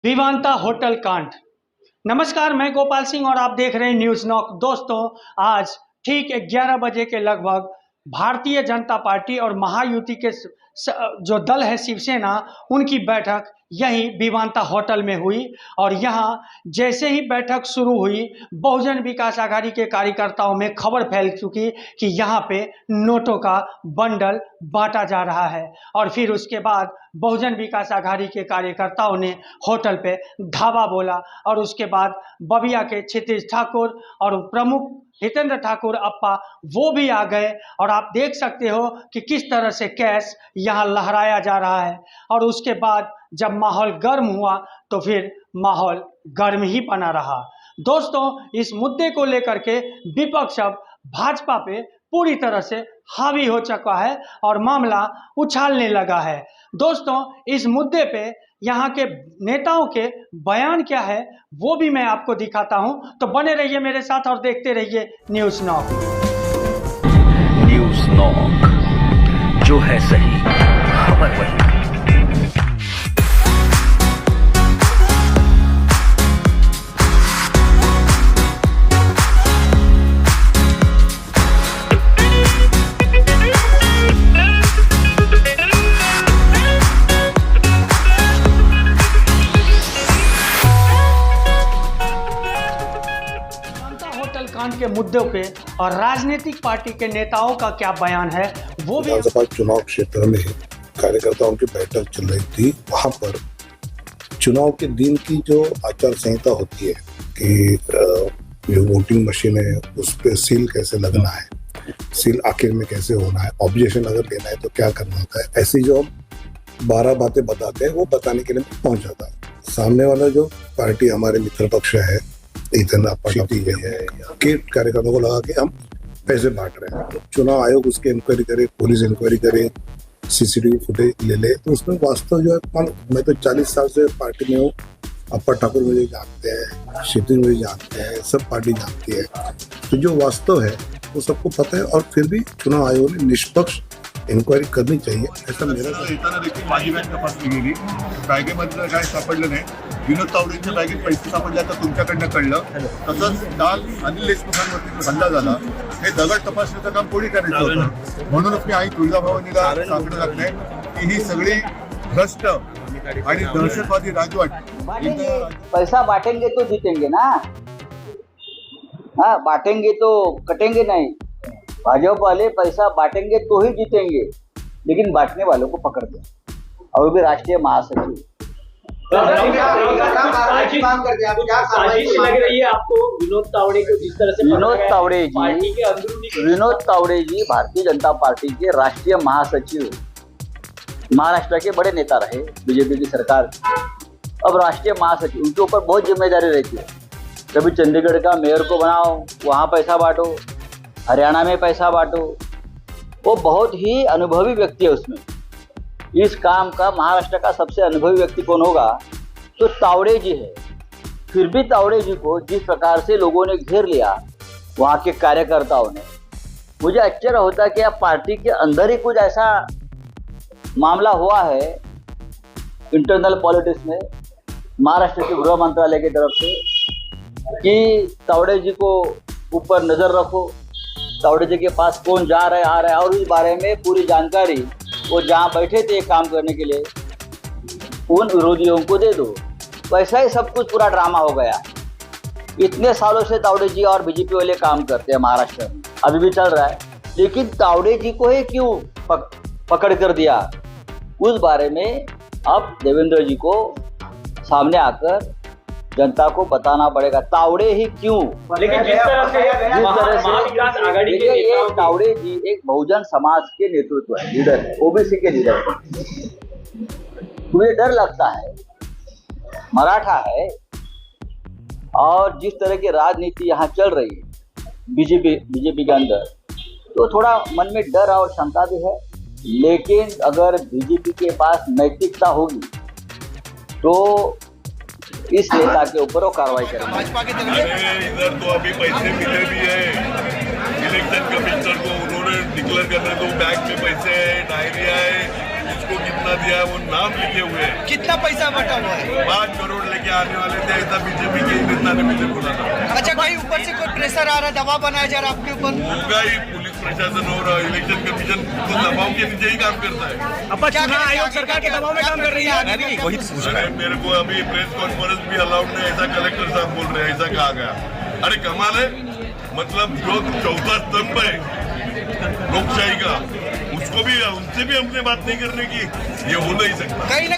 Vivanta hotel कांड। नमस्कार, मैं गोपाल सिंह और आप देख रहे हैं न्यूज़ नॉक। दोस्तों, आज ठीक 11 बजे के लगभग भारतीय जनता पार्टी और महायुति के जो दल है शिवसेना, उनकी बैठक यही विवांता होटल में हुई। और यहाँ जैसे ही बैठक शुरू हुई, बहुजन विकास आघाड़ी के कार्यकर्ताओं में खबर फैल चुकी कि यहाँ पे नोटों का बंडल बांटा जा रहा है। और फिर उसके बाद बहुजन विकास आघाड़ी के कार्यकर्ताओं ने होटल पे धावा बोला और उसके बाद बबिया के क्षितिज ठाकुर और प्रमुख हितेंद्र ठाकुर अप्पा वो भी आ गए। और आप देख सकते हो कि किस तरह से कैश यहाँ लहराया जा रहा है। और उसके बाद जब माहौल गर्म हुआ तो फिर माहौल गर्म ही बना रहा। दोस्तों, इस मुद्दे को लेकर के विपक्ष अब भाजपा पे पूरी तरह से हावी हो चुका है और मामला उछालने लगा है। दोस्तों, इस मुद्दे पे यहाँ के नेताओं के बयान क्या है वो भी मैं आपको दिखाता हूं, तो बने रहिए मेरे साथ और देखते रहिए न्यूज़ नॉक। न्यूज़ नॉक, जो है सही खबर वही। कांड के मुद्दों पे और राजनीतिक पार्टी के नेताओं का क्या बयान है वो भी। विधानसभा चुनाव क्षेत्र में कार्यकर्ताओं की बैठक चल रही थी। वहां पर चुनाव के दिन की जो आचार संहिता होती है कि जो वोटिंग मशीन है उस पर सील कैसे लगना है, सील आखिर में कैसे होना है, ऑब्जेक्शन अगर लेना है तो क्या करना होता है, ऐसी जो 12 बातें बताते हैं वो बताने के लिए पहुंच जाता है। सामने वाला जो पार्टी हमारे मित्र पक्ष है, इतना के कार्यकर्ताओं को लगा के हम पैसे बांट रहे हैं। चुनाव आयोग उसके इंक्वायरी करे, पुलिस इंक्वायरी करे, सीसीटीवी फुटेज ले ले, तो उसमें वास्तव जो है, मैं तो 40 साल से पार्टी में हूँ। अप्पा ठाकुर मुझे जानते हैं, क्षितिज मुझे जानते हैं, सब पार्टी जानती है। तो जो वास्तव है वो सबको पता है और फिर भी चुनाव आयोग ने निष्पक्ष इन्क्वायरी करनी चाहिए, ऐसा मेरा। येताना देखील माझी बॅग तपासली गेली, बॅगेमध्ये काय सापडलं नाही। विनोद तावडेंच्या बॅगेत पैसे सापडले आता तुमच्याकडनं कळलं। तसंच काल अनिल देशमुखांवरती जो हल्ला झाला, हे दगड तपासण्याचं काम कोणी करायचं होतं, म्हणूनच मी आई तुळजाभवानीला सांगणं लागलंय की ही सगळी भ्रष्ट आणि दहशतवादी राजवट। पैसा बांटेंगे तो जीतेंगे ना, हाँ बांटेंगे तो कटेंगे नहीं। भाजपा वाले पैसा बांटेंगे तो ही जीतेंगे, लेकिन बांटने वालों को पकड़ते हैं, और वो भी राष्ट्रीय महासचिव। लग रही है आपको विनोद तावड़े को जिस तरह से विनोद तावड़े जी भारतीय जनता पार्टी के राष्ट्रीय महासचिव, महाराष्ट्र के बड़े नेता रहे बीजेपी की सरकार। अब राष्ट्रीय महासचिव, उनके ऊपर बहुत जिम्मेदारी रहती है। कभी चंडीगढ़ का मेयर को बनाओ, वहाँ पैसा बांटो, हरियाणा में पैसा बांटो। वो बहुत ही अनुभवी व्यक्ति है उसमें। इस काम का महाराष्ट्र का सबसे अनुभवी व्यक्ति कौन होगा तो तावड़े जी है। फिर भी तावड़े जी को जिस प्रकार से लोगों ने घेर लिया वहाँ के कार्यकर्ताओं ने, मुझे आश्चर्य होता है कि अब पार्टी के अंदर ही कुछ ऐसा मामला हुआ है इंटरनल पॉलिटिक्स में, महाराष्ट्र के गृह मंत्रालय की तरफ से, कि तावड़े जी को ऊपर नजर रखो, तावड़े जी के पास कौन जा रहा है आ रहा है, और इस बारे में पूरी जानकारी वो जहाँ बैठे थे काम करने के लिए उन विरोधियों को दे दो। वैसा ही सब कुछ पूरा ड्रामा हो गया। इतने सालों से तावड़े जी और बीजेपी वाले काम करते हैं महाराष्ट्र में, अभी भी चल रहा है, लेकिन तावड़े जी को ही क्यों पकड़ कर दिया, उस बारे में अब देवेंद्र जी को सामने आकर जनता को बताना पड़ेगा तावड़े ही क्यों। लेकिन जिस तरह से महाविकास आघाड़ी के ये तावड़े जी एक बहुजन समाज के नेतृत्व है, लीडर है, ओबीसी के लीडर है। मुझे डर लगता है, मराठा है, और जिस तरह की राजनीति यहाँ चल रही है बीजेपी के अंदर, तो थोड़ा मन में डर और शंका भी है। लेकिन अगर बीजेपी के पास नैतिकता होगी तो इस नेता के ऊपर वो कार्रवाई करेंगे। इधर तो अभी पैसे मिले भी है, इलेक्शन कमिश्नर को उन्होंने डिक्लेयर करने को बैग में पैसे है, डायरिया है, किसको कितना दिया है वो नाम लिखे हुए हैं। कितना पैसा बटा हुआ है? 5 करोड़ आने वाले थे, ऐसा बीजेपी के ही नेता ने मुझे बोला था। अच्छा, कहीं ऊपर से कोई प्रेशर आ रहा है, दबाव बनाया जा रहा है आपके ऊपर? होगा ही, पुलिस प्रशासन और इलेक्शन कमीशन तो दबाव के नीचे ही काम करता है। अब चुनाव आयोग सरकार के दबाव में काम कर रही है। अरे मेरे को अभी प्रेस कॉन्फ्रेंस भी अलाउड नहीं, ऐसा कलेक्टर साहब बोल रहे हैं, ऐसा कहा गया। अरे कमाल है, मतलब जो चौथा स्तंभ है लोकशाही का, उसको भी, उनसे भी हमने बात नहीं करने की, ये हो नहीं सकता। कहीं ना